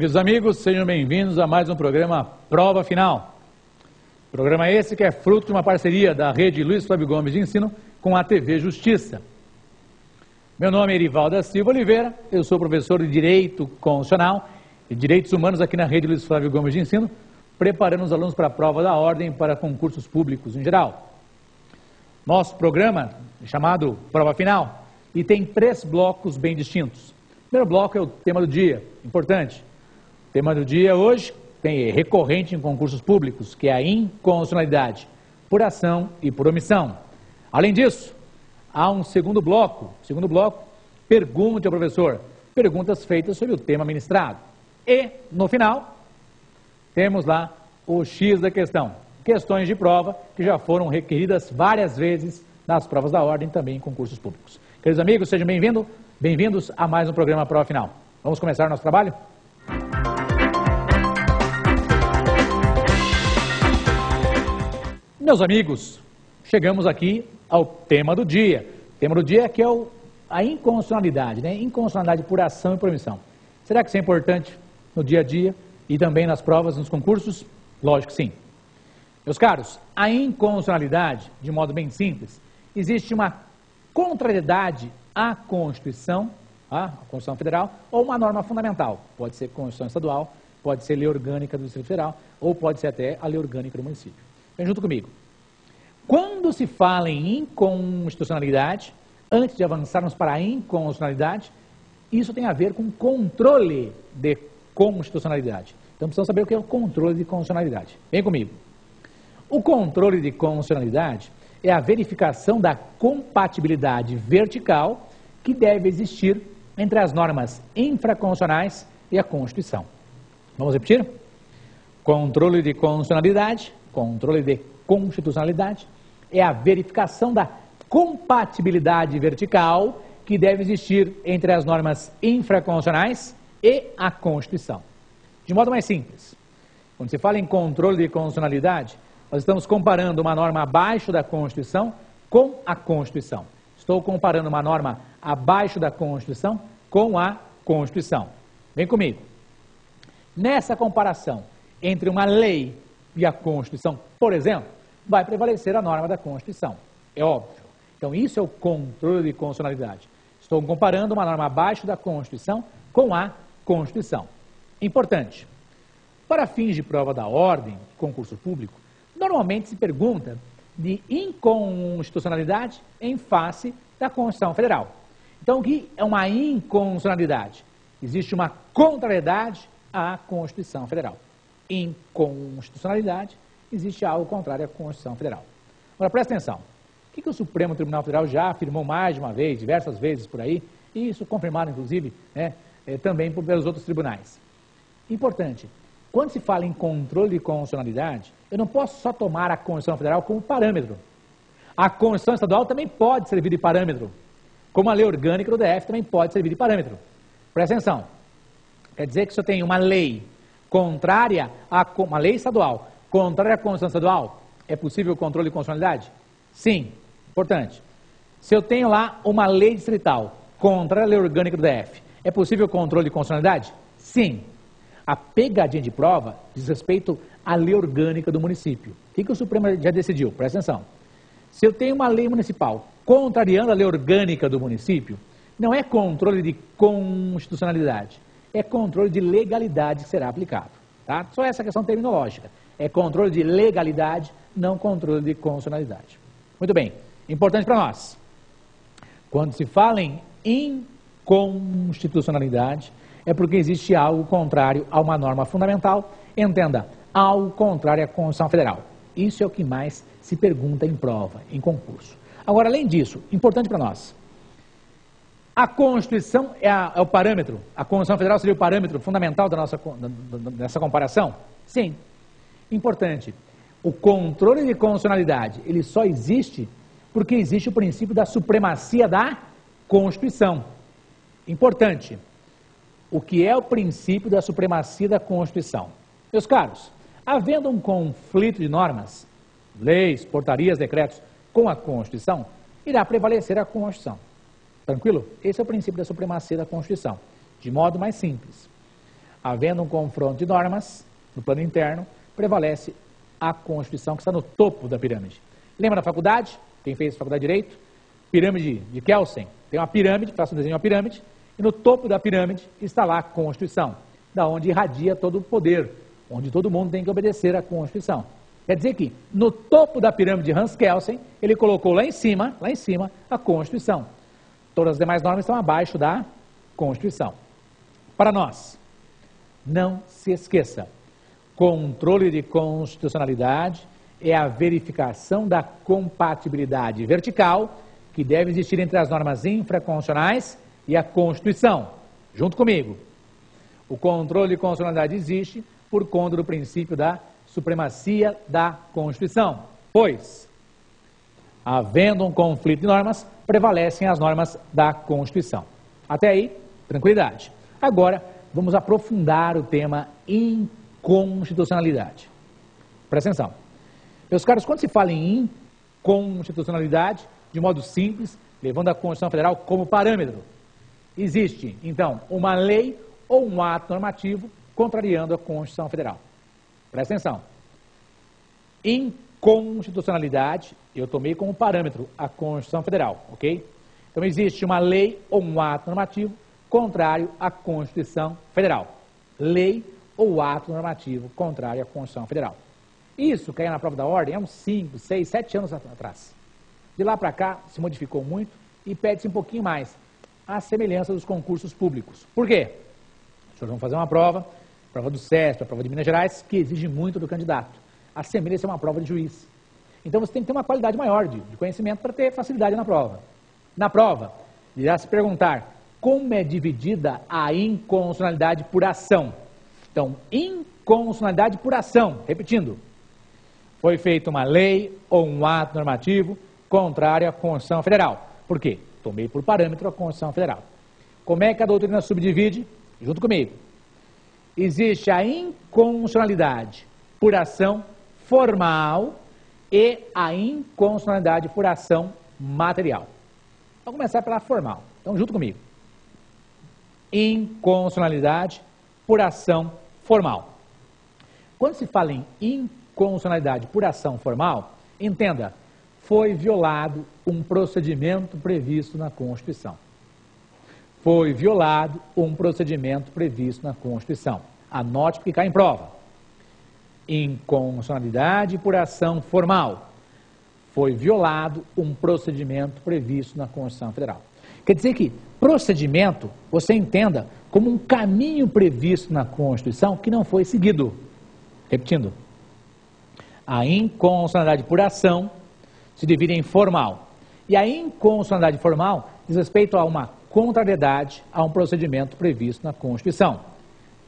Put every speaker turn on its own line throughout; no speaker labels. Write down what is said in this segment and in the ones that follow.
Queridos amigos, sejam bem-vindos a mais um programa Prova Final. Programa esse que é fruto de uma parceria da Rede Luiz Flávio Gomes de Ensino com a TV Justiça. Meu nome é Erivaldo da Silva Oliveira, eu sou professor de Direito Constitucional e Direitos Humanos aqui na Rede Luiz Flávio Gomes de Ensino, preparando os alunos para a prova da ordem para concursos públicos em geral. Nosso programa é chamado Prova Final e tem 3 blocos bem distintos. O primeiro bloco é o tema do dia, importante. O tema do dia hoje é recorrente em concursos públicos, que é a inconstitucionalidade, por ação e por omissão. Além disso, há um segundo bloco, pergunte ao professor, perguntas feitas sobre o tema ministrado. E, no final, temos lá o X da questão, questões de prova que já foram requeridas várias vezes nas provas da ordem, também em concursos públicos. Queridos amigos, sejam bem-vindos a mais um programa Prova Final. Vamos começar o nosso trabalho? Meus amigos, chegamos aqui ao tema do dia. O tema do dia é que é a inconstitucionalidade, né? Inconstitucionalidade por ação e por omissão. Será que isso é importante no dia a dia e também nas provas, nos concursos? Lógico que sim. Meus caros, a inconstitucionalidade, de modo bem simples, existe uma contrariedade à Constituição, a Constituição Federal, ou uma norma fundamental. Pode ser Constituição Estadual, pode ser Lei Orgânica do Distrito Federal, ou pode ser até a Lei Orgânica do município. Vem junto comigo. Quando se fala em inconstitucionalidade, antes de avançarmos para a inconstitucionalidade, isso tem a ver com controle de constitucionalidade. Então precisamos saber o que é o controle de constitucionalidade. Vem comigo. O controle de constitucionalidade é a verificação da compatibilidade vertical que deve existir entre as normas infraconstitucionais e a Constituição. Vamos repetir? Controle de constitucionalidade, controle de constitucionalidade é a verificação da compatibilidade vertical que deve existir entre as normas infraconstitucionais e a Constituição. De modo mais simples, quando se fala em controle de constitucionalidade, nós estamos comparando uma norma abaixo da Constituição com a Constituição. Estou comparando uma norma abaixo da Constituição com a Constituição. Vem comigo. Nessa comparação entre uma lei e a Constituição, por exemplo, vai prevalecer a norma da Constituição. É óbvio. Então, isso é o controle de constitucionalidade. Estou comparando uma norma abaixo da Constituição com a Constituição. Importante. Para fins de prova da ordem, concurso público, normalmente se pergunta de inconstitucionalidade em face da Constituição Federal. Então, o que é uma inconstitucionalidade? Existe uma contrariedade à Constituição Federal. Inconstitucionalidade, existe algo contrário à Constituição Federal. Agora, presta atenção. O que o Supremo Tribunal Federal já afirmou mais de uma vez, diversas vezes por aí, e isso confirmado, inclusive, também pelos outros tribunais. Importante, quando se fala em controle de constitucionalidade, eu não posso só tomar a Constituição Federal como parâmetro. A Constituição Estadual também pode servir de parâmetro, como a Lei Orgânica do DF também pode servir de parâmetro. Presta atenção. Quer dizer que se eu tenho uma lei contrária a uma lei estadual, contrária à Constituição Estadual, é possível o controle de constitucionalidade? Sim, importante. Se eu tenho lá uma lei distrital contrária à Lei Orgânica do DF, é possível o controle de constitucionalidade? Sim. A pegadinha de prova diz respeito à Lei Orgânica do município. O que o Supremo já decidiu? Presta atenção. Se eu tenho uma lei municipal contrariando a Lei Orgânica do município, não é controle de constitucionalidade, é controle de legalidade que será aplicado. Tá? Só essa questão terminológica. É controle de legalidade, não controle de constitucionalidade. Muito bem. Importante para nós. Quando se fala em inconstitucionalidade, é porque existe algo contrário a uma norma fundamental, entenda, algo contrário à Constituição Federal. Isso é o que mais se pergunta em prova, em concurso. Agora, além disso, importante para nós, a Constituição é o parâmetro, a Constituição Federal seria o parâmetro fundamental dessa comparação? Sim. Importante, o controle de constitucionalidade, ele só existe porque existe o princípio da supremacia da Constituição. Importante, o que é o princípio da supremacia da Constituição? Meus caros, havendo um conflito de normas, leis, portarias, decretos com a Constituição, irá prevalecer a Constituição. Tranquilo? Esse é o princípio da supremacia da Constituição, de modo mais simples. Havendo um confronto de normas no plano interno, prevalece a Constituição que está no topo da pirâmide. Lembra da faculdade? Quem fez faculdade de Direito? Pirâmide de Kelsen. Tem uma pirâmide, faço um desenho de uma pirâmide, e no topo da pirâmide está lá a Constituição, da onde irradia todo o poder, onde todo mundo tem que obedecer à Constituição. Quer dizer que, no topo da pirâmide de Hans Kelsen, ele colocou lá em cima, a Constituição. Todas as demais normas estão abaixo da Constituição. Para nós, não se esqueça, controle de constitucionalidade é a verificação da compatibilidade vertical que deve existir entre as normas infraconstitucionais e a Constituição. Junto comigo. O controle de constitucionalidade existe por conta do princípio da supremacia da Constituição, pois, havendo um conflito de normas, prevalecem as normas da Constituição. Até aí, tranquilidade. Agora, vamos aprofundar o tema inconstitucionalidade. Presta atenção. Meus caros, quando se fala em inconstitucionalidade, de modo simples, levando a Constituição Federal como parâmetro, existe, então, uma lei ou um ato normativo contrariando a Constituição Federal. Presta atenção. Inconstitucionalidade, eu tomei como parâmetro a Constituição Federal, ok? Então, existe uma lei ou um ato normativo contrário à Constituição Federal. Lei ou ato normativo contrário à Constituição Federal. Isso caiu na prova da ordem há uns 5, 6, 7 anos atrás. De lá para cá, se modificou muito e pede-se um pouquinho mais a semelhança dos concursos públicos. Por quê? Os senhores vão fazer uma prova do SESP, a prova de Minas Gerais, que exige muito do candidato. Assemelha-se a uma prova de juiz. Então você tem que ter uma qualidade maior de conhecimento para ter facilidade na prova. Na prova, irá se perguntar como é dividida a inconstitucionalidade por ação. Então, inconstitucionalidade por ação. Repetindo, foi feita uma lei ou um ato normativo contrário à Constituição Federal. Por quê? Tomei por parâmetro a Constituição Federal. Como é que a doutrina subdivide? Junto comigo. Existe a inconstitucionalidade por ação formal e a inconstitucionalidade por ação material. Vamos começar pela formal. Então, junto comigo. Inconstitucionalidade por ação formal. Quando se fala em inconstitucionalidade por ação formal, entenda, foi violado um procedimento previsto na Constituição. Foi violado um procedimento previsto na Constituição. Anote porque cai em prova. Inconstitucionalidade por ação formal. Foi violado um procedimento previsto na Constituição Federal. Quer dizer que procedimento, você entenda como um caminho previsto na Constituição que não foi seguido. Repetindo, a inconstitucionalidade por ação se divide em formal. E a inconstitucionalidade formal diz respeito a uma contrariedade a um procedimento previsto na Constituição.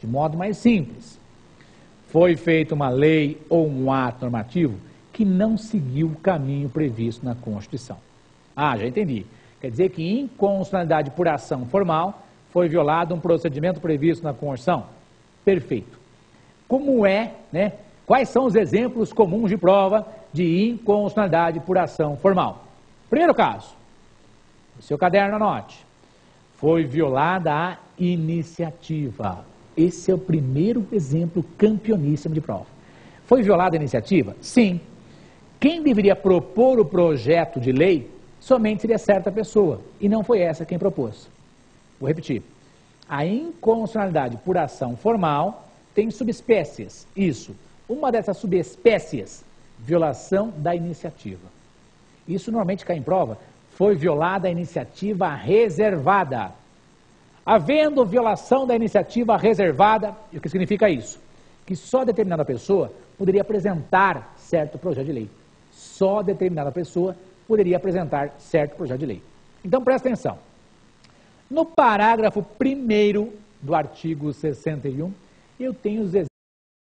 De modo mais simples, foi feita uma lei ou um ato normativo que não seguiu o caminho previsto na Constituição. Ah, já entendi. Quer dizer que inconstitucionalidade por ação formal foi violado um procedimento previsto na Constituição? Perfeito. Como é, né? Quais são os exemplos comuns de prova de inconstitucionalidade por ação formal? Primeiro caso, no seu caderno anote, foi violada a iniciativa. Esse é o primeiro exemplo campeoníssimo de prova. Foi violada a iniciativa? Sim. Quem deveria propor o projeto de lei somente seria certa pessoa, e não foi essa quem propôs. Vou repetir. A inconstitucionalidade por ação formal tem subespécies. Isso. Uma dessas subespécies, violação da iniciativa. Isso normalmente cai em prova. Foi violada a iniciativa reservada. Havendo violação da iniciativa reservada, o que significa isso? Que só determinada pessoa poderia apresentar certo projeto de lei. Só determinada pessoa poderia apresentar certo projeto de lei. Então, presta atenção. No parágrafo 1º do artigo 61, eu tenho os exemplos